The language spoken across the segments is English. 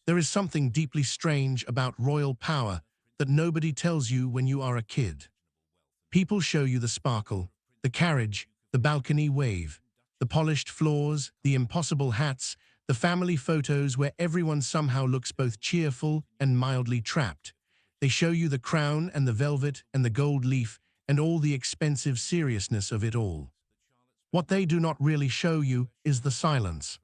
There is something deeply strange about royal power that nobody tells you when you are a kid. People show you the sparkle, the carriage, the balcony wave, the polished floors, the impossible hats, the family photos where everyone somehow looks both cheerful and mildly trapped. They show you the crown and the velvet and the gold leaf and all the expensive seriousness of it all. What they do not really show you is the silence.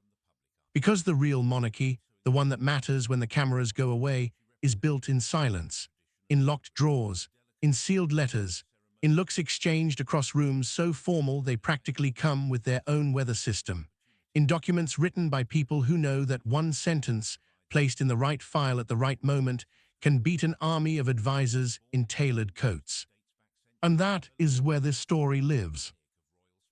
Because the real monarchy, the one that matters when the cameras go away, is built in silence, in locked drawers, in sealed letters, in looks exchanged across rooms so formal they practically come with their own weather system, in documents written by people who know that one sentence, placed in the right file at the right moment, can beat an army of advisors in tailored coats. And that is where this story lives.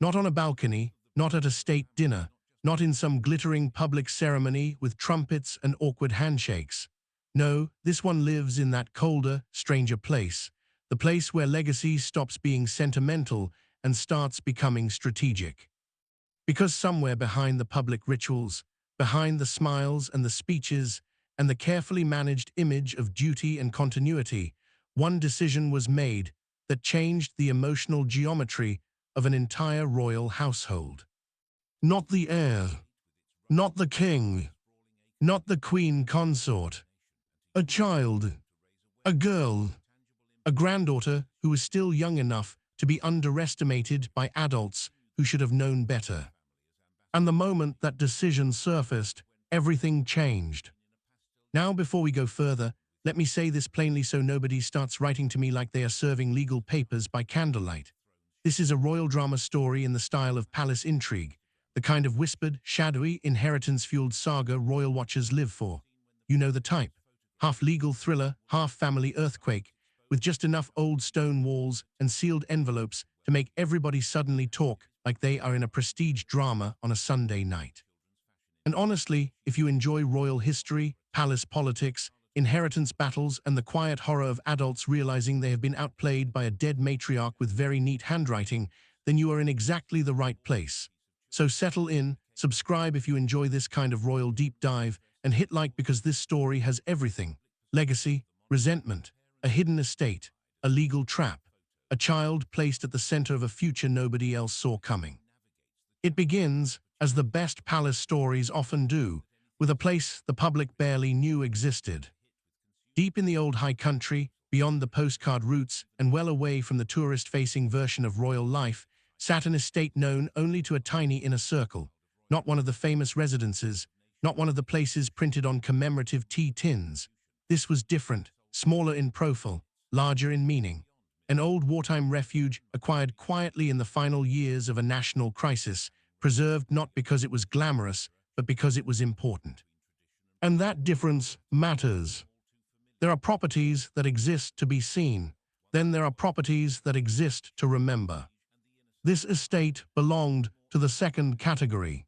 Not on a balcony, not at a state dinner, not in some glittering public ceremony with trumpets and awkward handshakes. No, this one lives in that colder, stranger place, the place where legacy stops being sentimental and starts becoming strategic. Because somewhere behind the public rituals, behind the smiles and the speeches, and the carefully managed image of duty and continuity, one decision was made that changed the emotional geometry of an entire royal household. Not the heir, not the king, not the queen consort. A child, a girl, a granddaughter who was still young enough to be underestimated by adults who should have known better. And the moment that decision surfaced, everything changed. Now, before we go further, let me say this plainly so nobody starts writing to me like they are serving legal papers by candlelight. This is a royal drama story in the style of palace intrigue, the kind of whispered, shadowy, inheritance-fueled saga royal watchers live for. You know the type. Half legal thriller, half family earthquake, with just enough old stone walls and sealed envelopes to make everybody suddenly talk like they are in a prestige drama on a Sunday night. And honestly, if you enjoy royal history, palace politics, inheritance battles, and the quiet horror of adults realizing they have been outplayed by a dead matriarch with very neat handwriting, then you are in exactly the right place. So settle in, subscribe if you enjoy this kind of royal deep dive, and hit like because this story has everything: legacy, resentment, a hidden estate, a legal trap, a child placed at the center of a future nobody else saw coming. It begins, as the best palace stories often do, with a place the public barely knew existed. Deep in the old high country, beyond the postcard routes and well away from the tourist-facing version of royal life, sat an estate known only to a tiny inner circle, not one of the famous residences, not one of the places printed on commemorative tea tins. This was different, smaller in profile, larger in meaning. An old wartime refuge acquired quietly in the final years of a national crisis, preserved not because it was glamorous, but because it was important. And that difference matters. There are properties that exist to be seen, then there are properties that exist to remember. This estate belonged to the second category.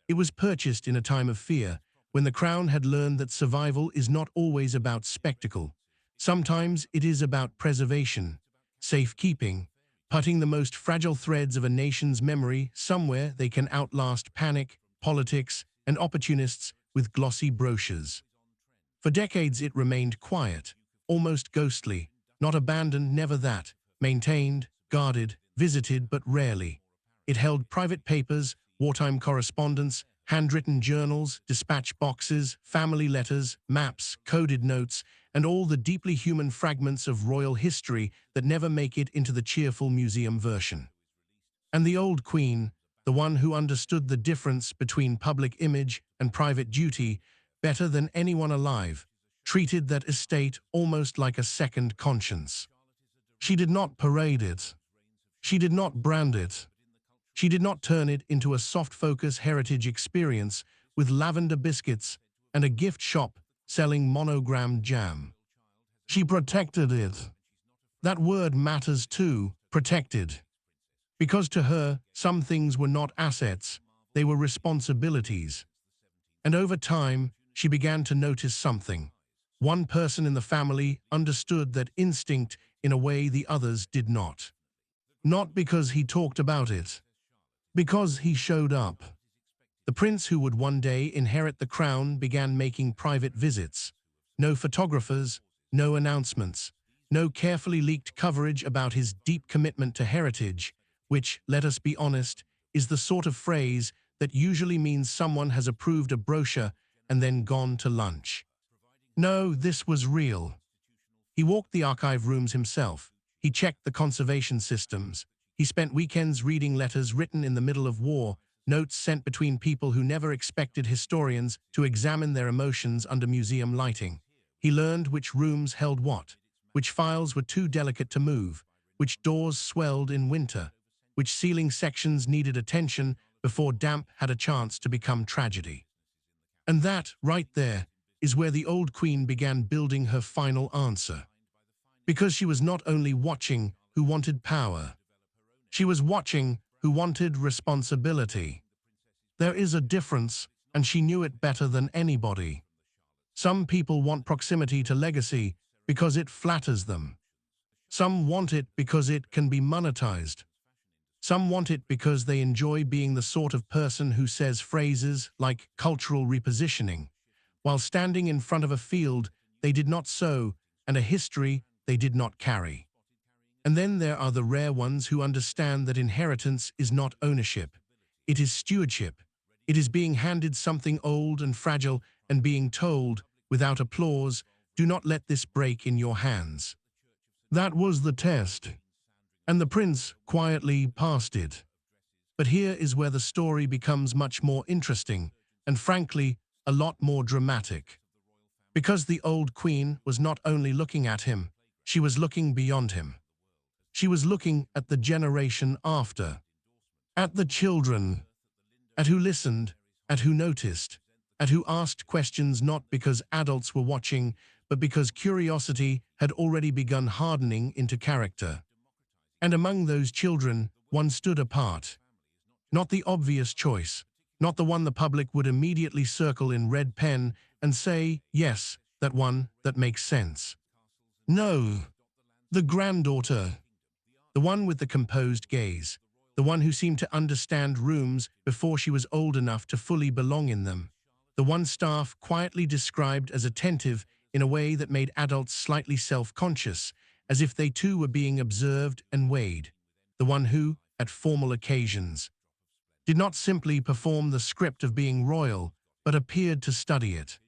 It was purchased in a time of fear, when the crown had learned that survival is not always about spectacle. Sometimes it is about preservation, safekeeping, putting the most fragile threads of a nation's memory somewhere they can outlast panic, politics, and opportunists with glossy brochures. For decades it remained quiet, almost ghostly, not abandoned, never that, maintained, guarded, visited but rarely. It held private papers, wartime correspondence, handwritten journals, dispatch boxes, family letters, maps, coded notes, and all the deeply human fragments of royal history that never make it into the cheerful museum version. And the old queen, the one who understood the difference between public image and private duty better than anyone alive, treated that estate almost like a second conscience. She did not parade it. She did not brand it. She did not turn it into a soft-focus heritage experience with lavender biscuits and a gift shop selling monogrammed jam. She protected it. That word matters too, protected. Because to her, some things were not assets, they were responsibilities. And over time, she began to notice something. One person in the family understood that instinct in a way the others did not. Not because he talked about it, because he showed up. The prince who would one day inherit the crown began making private visits. No photographers, no announcements, no carefully leaked coverage about his deep commitment to heritage, which, let us be honest, is the sort of phrase that usually means someone has approved a brochure and then gone to lunch. No, this was real. He walked the archive rooms himself. He checked the conservation systems. He spent weekends reading letters written in the middle of war, notes sent between people who never expected historians to examine their emotions under museum lighting. He learned which rooms held what, which files were too delicate to move, which doors swelled in winter, which ceiling sections needed attention before damp had a chance to become tragedy. And that, right there, is where the old queen began building her final answer. Because she was not only watching who wanted power, she was watching who wanted responsibility. There is a difference, and she knew it better than anybody. Some people want proximity to legacy because it flatters them. Some want it because it can be monetized. Some want it because they enjoy being the sort of person who says phrases like cultural repositioning, while standing in front of a field they did not sow and a history they did not carry. And then there are the rare ones who understand that inheritance is not ownership. It is stewardship. It is being handed something old and fragile and being told, without applause, do not let this break in your hands. That was the test. And the prince quietly passed it. But here is where the story becomes much more interesting and, frankly, a lot more dramatic. Because the old queen was not only looking at him, she was looking beyond him. She was looking at the generation after, at the children, at who listened, at who noticed, at who asked questions not because adults were watching, but because curiosity had already begun hardening into character. And among those children, one stood apart. Not the obvious choice, not the one the public would immediately circle in red pen and say, yes, that one that makes sense. No, the granddaughter. The one with the composed gaze, the one who seemed to understand rooms before she was old enough to fully belong in them, the one staff quietly described as attentive in a way that made adults slightly self-conscious, as if they too were being observed and weighed, the one who, at formal occasions, did not simply perform the script of being royal, but appeared to study it.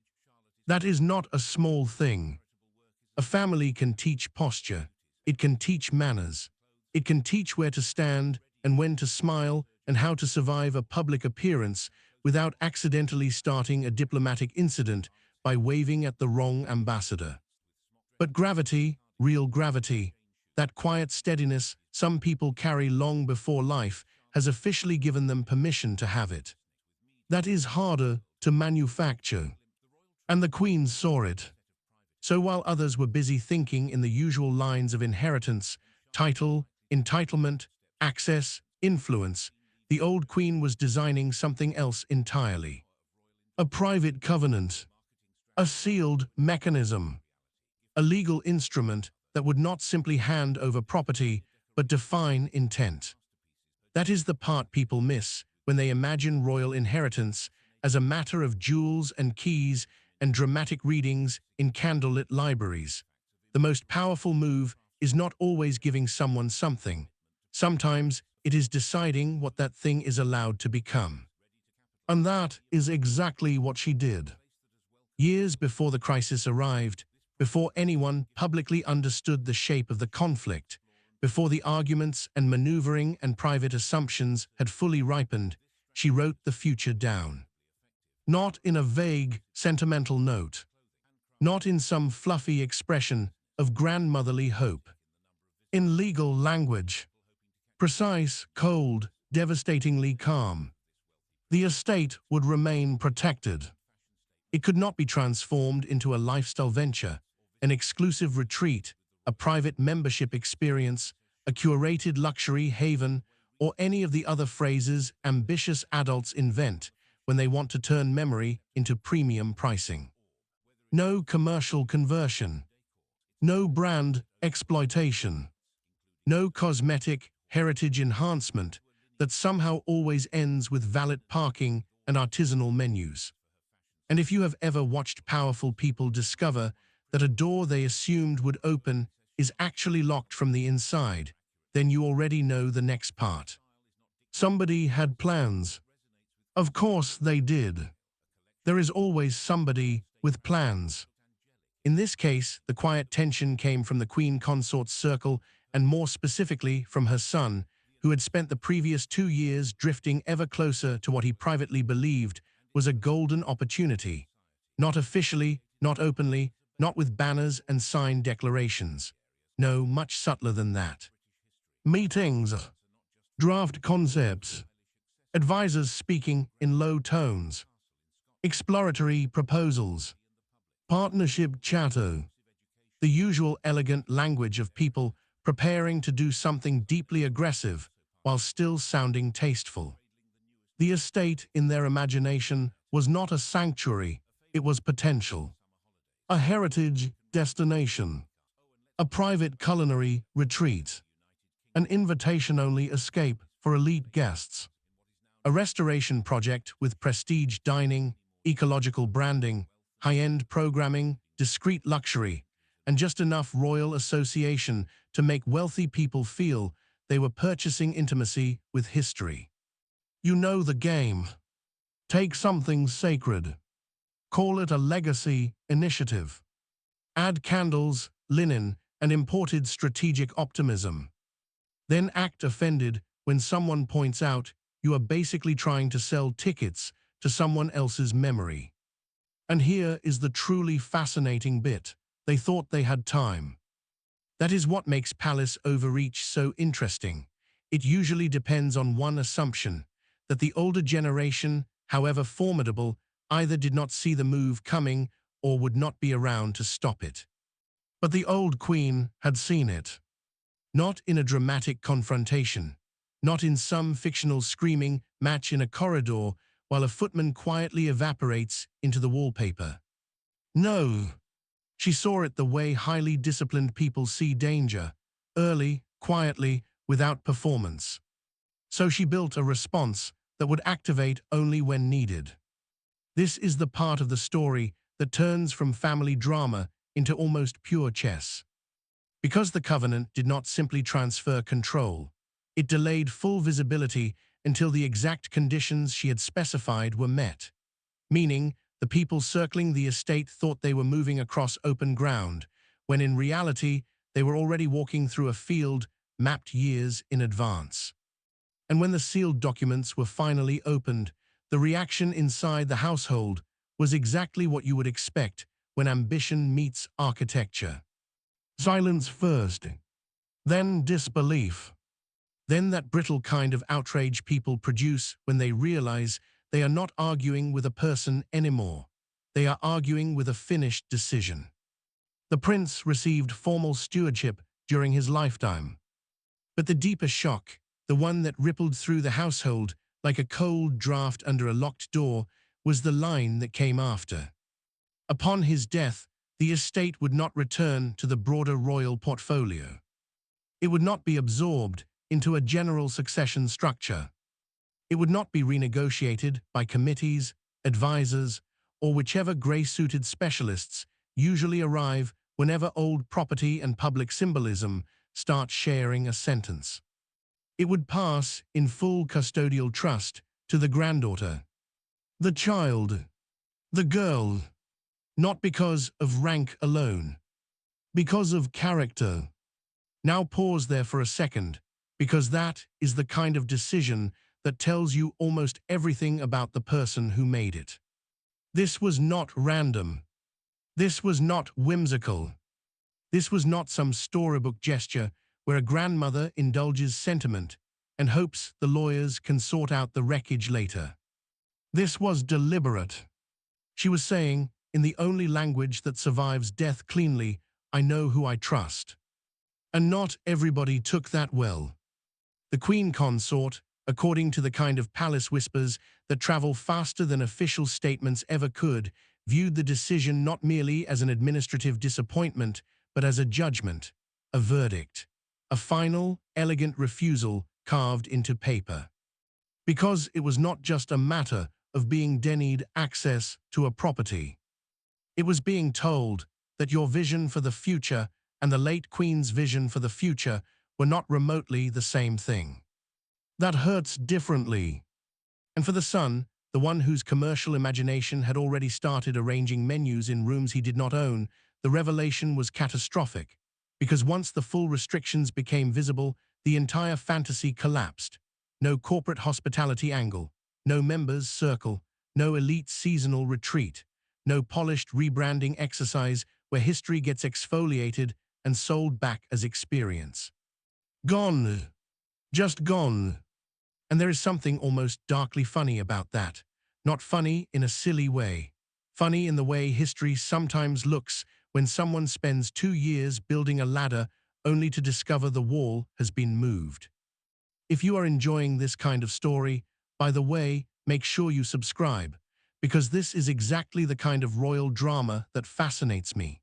That is not a small thing. A family can teach posture, it can teach manners. It can teach where to stand and when to smile and how to survive a public appearance without accidentally starting a diplomatic incident by waving at the wrong ambassador. But gravity, real gravity, that quiet steadiness some people carry long before life, has officially given them permission to have it. That is harder to manufacture. And the queen saw it. So while others were busy thinking in the usual lines of inheritance, title, entitlement, access, influence, the old queen was designing something else entirely. A private covenant, a sealed mechanism, a legal instrument that would not simply hand over property, but define intent. That is the part people miss when they imagine royal inheritance as a matter of jewels and keys and dramatic readings in candlelit libraries. The most powerful move is not always giving someone something. Sometimes it is deciding what that thing is allowed to become. And that is exactly what she did. Years before the crisis arrived, before anyone publicly understood the shape of the conflict, before the arguments and maneuvering and private assumptions had fully ripened, she wrote the future down. Not in a vague, sentimental note. Not in some fluffy expression of grandmotherly hope. In legal language. Precise, cold, devastatingly calm. The estate would remain protected. It could not be transformed into a lifestyle venture, an exclusive retreat, a private membership experience, a curated luxury haven, or any of the other phrases ambitious adults invent when they want to turn memory into premium pricing. No commercial conversion. No brand exploitation. No cosmetic heritage enhancement that somehow always ends with valet parking and artisanal menus. And if you have ever watched powerful people discover that a door they assumed would open is actually locked from the inside, then you already know the next part. Somebody had plans. Of course they did. There is always somebody with plans. In this case, the quiet tension came from the Queen Consort's circle and more specifically from her son, who had spent the previous 2 years drifting ever closer to what he privately believed was a golden opportunity. Not officially, not openly, not with banners and signed declarations. No, much subtler than that. Meetings, draft concepts, advisors speaking in low tones, exploratory proposals, partnership chatter, the usual elegant language of people preparing to do something deeply aggressive while still sounding tasteful. The estate, in their imagination, was not a sanctuary, it was potential. A heritage destination, a private culinary retreat, an invitation-only escape for elite guests, a restoration project with prestige dining, ecological branding, high-end programming, discreet luxury, and just enough royal association to make wealthy people feel they were purchasing intimacy with history. You know the game. Take something sacred. Call it a legacy initiative. Add candles, linen, and imported strategic optimism. Then act offended when someone points out you are basically trying to sell tickets to someone else's memory. And here is the truly fascinating bit. They thought they had time. That is what makes palace overreach so interesting. It usually depends on one assumption, that the older generation, however formidable, either did not see the move coming or would not be around to stop it. But the old queen had seen it. Not in a dramatic confrontation, not in some fictional screaming match in a corridor while a footman quietly evaporates into the wallpaper. No, she saw it the way highly disciplined people see danger, early, quietly, without performance. So she built a response that would activate only when needed. This is the part of the story that turns from family drama into almost pure chess. Because the Covenant did not simply transfer control, it delayed full visibility until the exact conditions she had specified were met. Meaning, the people circling the estate thought they were moving across open ground, when in reality, they were already walking through a field mapped years in advance. And when the sealed documents were finally opened, the reaction inside the household was exactly what you would expect when ambition meets architecture. Silence first, then disbelief. Then that brittle kind of outrage people produce when they realize they are not arguing with a person anymore. They are arguing with a finished decision. The prince received formal stewardship during his lifetime. But the deeper shock, the one that rippled through the household like a cold draft under a locked door, was the line that came after. Upon his death, the estate would not return to the broader royal portfolio. It would not be absorbed into a general succession structure. It would not be renegotiated by committees, advisors, or whichever grey-suited specialists usually arrive whenever old property and public symbolism start sharing a sentence. It would pass in full custodial trust to the granddaughter, the child, the girl, not because of rank alone, because of character. Now pause there for a second, because that is the kind of decision that tells you almost everything about the person who made it. This was not random. This was not whimsical. This was not some storybook gesture where a grandmother indulges sentiment and hopes the lawyers can sort out the wreckage later. This was deliberate. She was saying, in the only language that survives death cleanly, I know who I trust. And not everybody took that well. The Queen Consort, according to the kind of palace whispers that travel faster than official statements ever could, viewed the decision not merely as an administrative disappointment, but as a judgment, a verdict, a final, elegant refusal carved into paper. Because it was not just a matter of being denied access to a property. It was being told that your vision for the future and the late Queen's vision for the future were not remotely the same thing. That hurts differently. And for the son, the one whose commercial imagination had already started arranging menus in rooms he did not own, the revelation was catastrophic, because once the full restrictions became visible, the entire fantasy collapsed. No corporate hospitality angle, no members' circle, no elite seasonal retreat, no polished rebranding exercise where history gets exfoliated and sold back as experience. Gone. Just gone. And there is something almost darkly funny about that. Not funny in a silly way. Funny in the way history sometimes looks when someone spends 2 years building a ladder only to discover the wall has been moved. If you are enjoying this kind of story, by the way, make sure you subscribe, because this is exactly the kind of royal drama that fascinates me.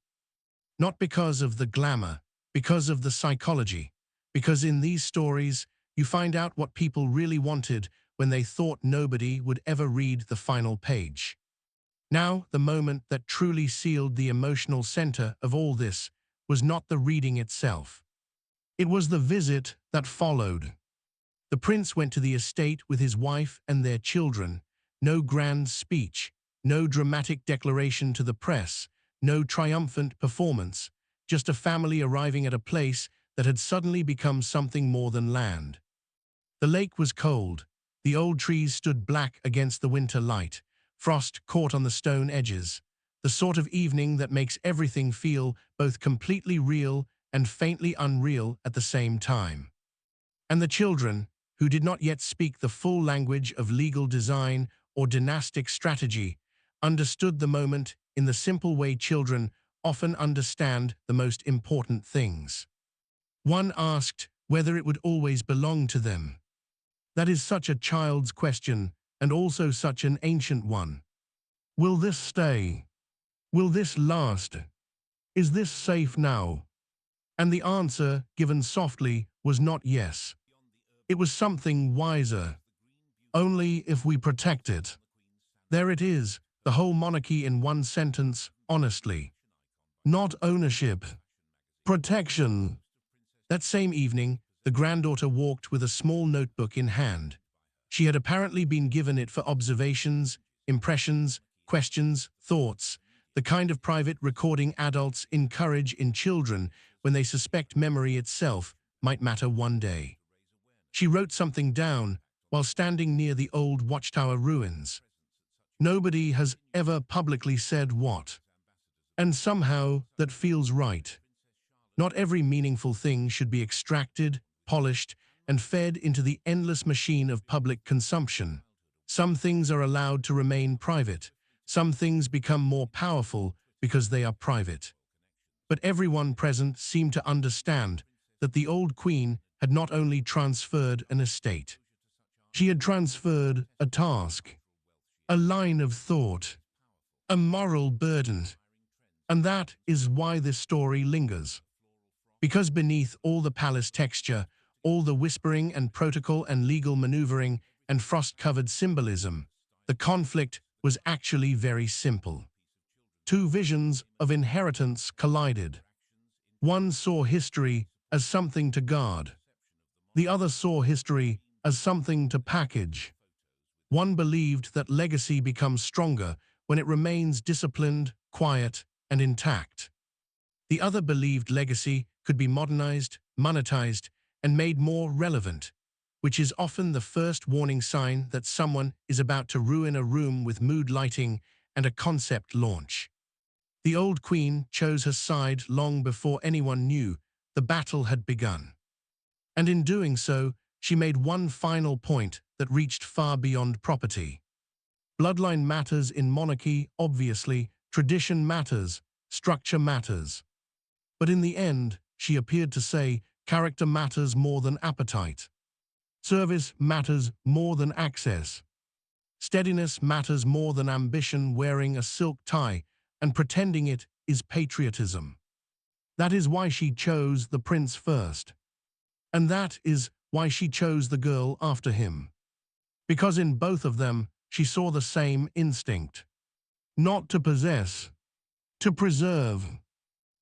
Not because of the glamour, because of the psychology, because in these stories, you find out what people really wanted when they thought nobody would ever read the final page. Now, the moment that truly sealed the emotional center of all this was not the reading itself. It was the visit that followed. The prince went to the estate with his wife and their children. No grand speech, no dramatic declaration to the press, no triumphant performance, just a family arriving at a place that had suddenly become something more than land. The lake was cold. The old trees stood black against the winter light. Frost caught on the stone edges. The sort of evening that makes everything feel both completely real and faintly unreal at the same time. And the children, who did not yet speak the full language of legal design or dynastic strategy, understood the moment in the simple way children often understand the most important things. One asked whether it would always belong to them. That is such a child's question, and also such an ancient one. Will this stay? Will this last? Is this safe now? And the answer, given softly, was not yes. It was something wiser. Only if we protect it. There it is, the whole monarchy in one sentence, honestly. Not ownership. Protection. That same evening, the granddaughter walked with a small notebook in hand. She had apparently been given it for observations, impressions, questions, thoughts, the kind of private recording adults encourage in children when they suspect memory itself might matter one day. She wrote something down while standing near the old watchtower ruins. Nobody has ever publicly said what. And somehow that feels right. Not every meaningful thing should be extracted, polished, and fed into the endless machine of public consumption. Some things are allowed to remain private. Some things become more powerful because they are private. But everyone present seemed to understand that the old queen had not only transferred an estate. She had transferred a task, a line of thought, a moral burden. And that is why this story lingers. Because beneath all the palace texture, all the whispering and protocol and legal maneuvering and frost-covered symbolism, the conflict was actually very simple. Two visions of inheritance collided. One saw history as something to guard. The other saw history as something to package. One believed that legacy becomes stronger when it remains disciplined, quiet, and intact. The other believed legacy could be modernized, monetized, and made more relevant, which is often the first warning sign that someone is about to ruin a room with mood lighting and a concept launch. The old queen chose her side long before anyone knew the battle had begun. And in doing so, she made one final point that reached far beyond property. Bloodline matters in monarchy, obviously, tradition matters, structure matters. But in the end, she appeared to say, character matters more than appetite. Service matters more than access. Steadiness matters more than ambition wearing a silk tie and pretending it is patriotism. That is why she chose the prince first. And that is why she chose the girl after him. Because in both of them, she saw the same instinct. Not to possess, to preserve.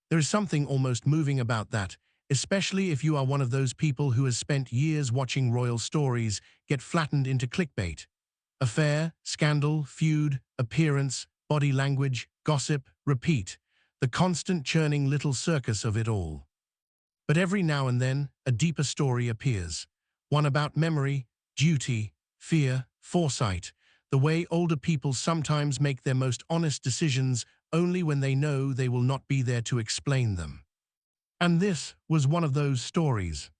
There is something almost moving about that, especially if you are one of those people who has spent years watching royal stories get flattened into clickbait. Affair, scandal, feud, appearance, body language, gossip, repeat. The constant churning little circus of it all. But every now and then, a deeper story appears. One about memory, duty, fear, foresight. The way older people sometimes make their most honest decisions only when they know they will not be there to explain them. And this was one of those stories.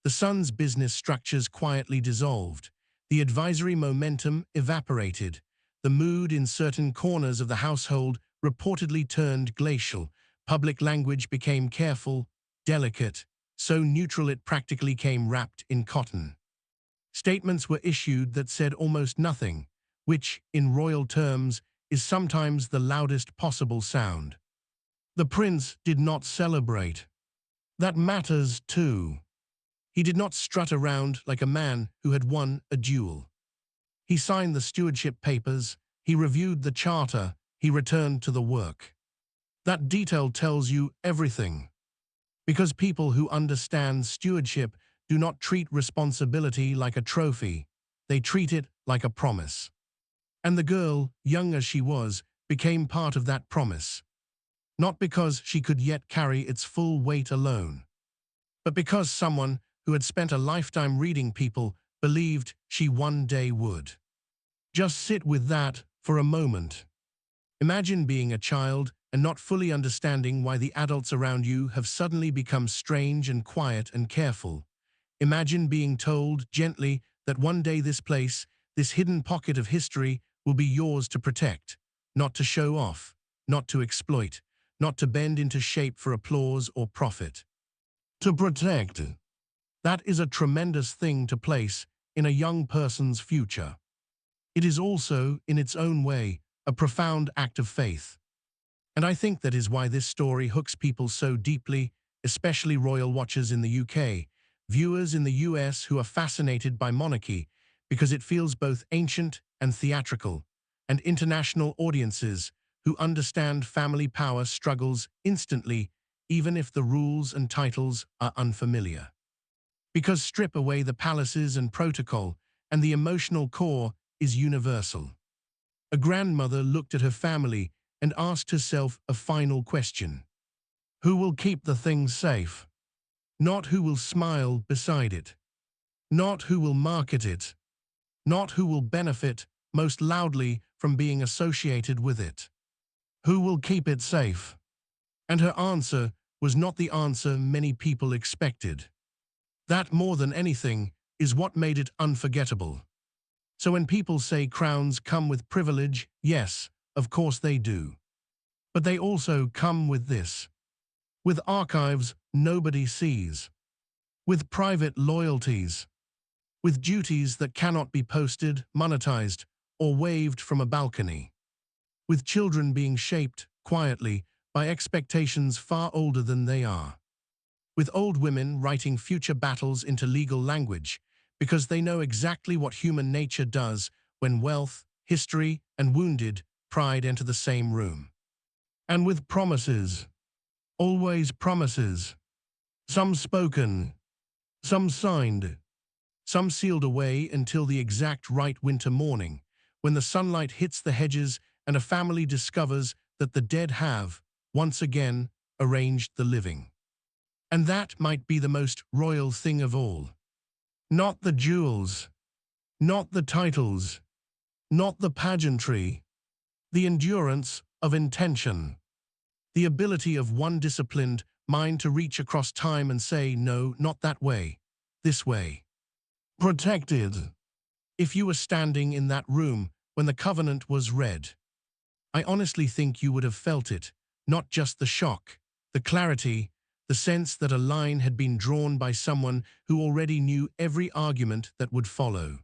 The son's business structures quietly dissolved. The advisory momentum evaporated. The mood in certain corners of the household reportedly turned glacial. Public language became careful, delicate, so neutral it practically came wrapped in cotton. Statements were issued that said almost nothing, which, in royal terms, is sometimes the loudest possible sound. The prince did not celebrate. That matters too. He did not strut around like a man who had won a duel. He signed the stewardship papers, he reviewed the charter, he returned to the work. That detail tells you everything. Because people who understand stewardship do not treat responsibility like a trophy, they treat it like a promise. And the girl, young as she was, became part of that promise. Not because she could yet carry its full weight alone, but because someone who had spent a lifetime reading people believed she one day would. Just sit with that for a moment. Imagine being a child and not fully understanding why the adults around you have suddenly become strange and quiet and careful. Imagine being told gently that one day this place, this hidden pocket of history, will be yours to protect, not to show off, not to exploit, not to bend into shape for applause or profit. To protect. That is a tremendous thing to place in a young person's future. It is also, in its own way, a profound act of faith. And I think that is why this story hooks people so deeply, especially royal watchers in the UK, viewers in the US who are fascinated by monarchy, because it feels both ancient and theatrical, and international audiences who understand family power struggles instantly, even if the rules and titles are unfamiliar. Because strip away the palaces and protocol, and the emotional core is universal. A grandmother looked at her family and asked herself a final question. Who will keep the things safe? Not who will smile beside it. Not who will market it. Not who will benefit most loudly from being associated with it. Who will keep it safe? And her answer was not the answer many people expected. That, more than anything, is what made it unforgettable. So when people say crowns come with privilege, yes, of course they do. But they also come with this. With archives nobody sees. With private loyalties. With duties that cannot be posted, monetized, or waved from a balcony. With children being shaped, quietly, by expectations far older than they are. With old women writing future battles into legal language, because they know exactly what human nature does when wealth, history, and wounded pride enter the same room. And with promises. Always promises. Some spoken. Some signed. Some sealed away until the exact right winter morning, when the sunlight hits the hedges and a family discovers that the dead have, once again, arranged the living. And that might be the most royal thing of all. Not the jewels, not the titles, not the pageantry, the endurance of intention, the ability of one disciplined mind to reach across time and say, no, not that way, this way. Protected. If you were standing in that room when the covenant was read, I honestly think you would have felt it, not just the shock, the clarity, the sense that a line had been drawn by someone who already knew every argument that would follow.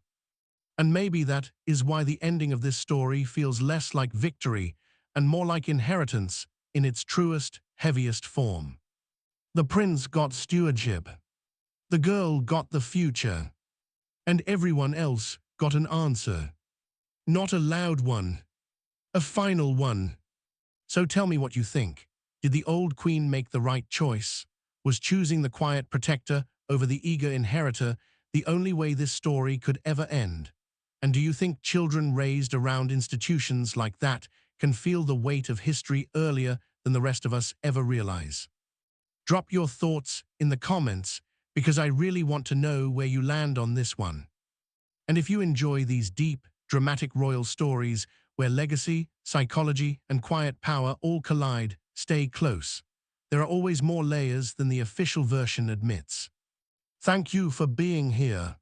And maybe that is why the ending of this story feels less like victory and more like inheritance in its truest, heaviest form. The prince got stewardship. The girl got the future. And everyone else got an answer. Not a loud one, a final one. So tell me what you think. Did the old queen make the right choice? Was choosing the quiet protector over the eager inheritor the only way this story could ever end? And do you think children raised around institutions like that can feel the weight of history earlier than the rest of us ever realize? Drop your thoughts in the comments because I really want to know where you land on this one. And if you enjoy these deep, dramatic royal stories where legacy, psychology, and quiet power all collide, stay close. There are always more layers than the official version admits. Thank you for being here.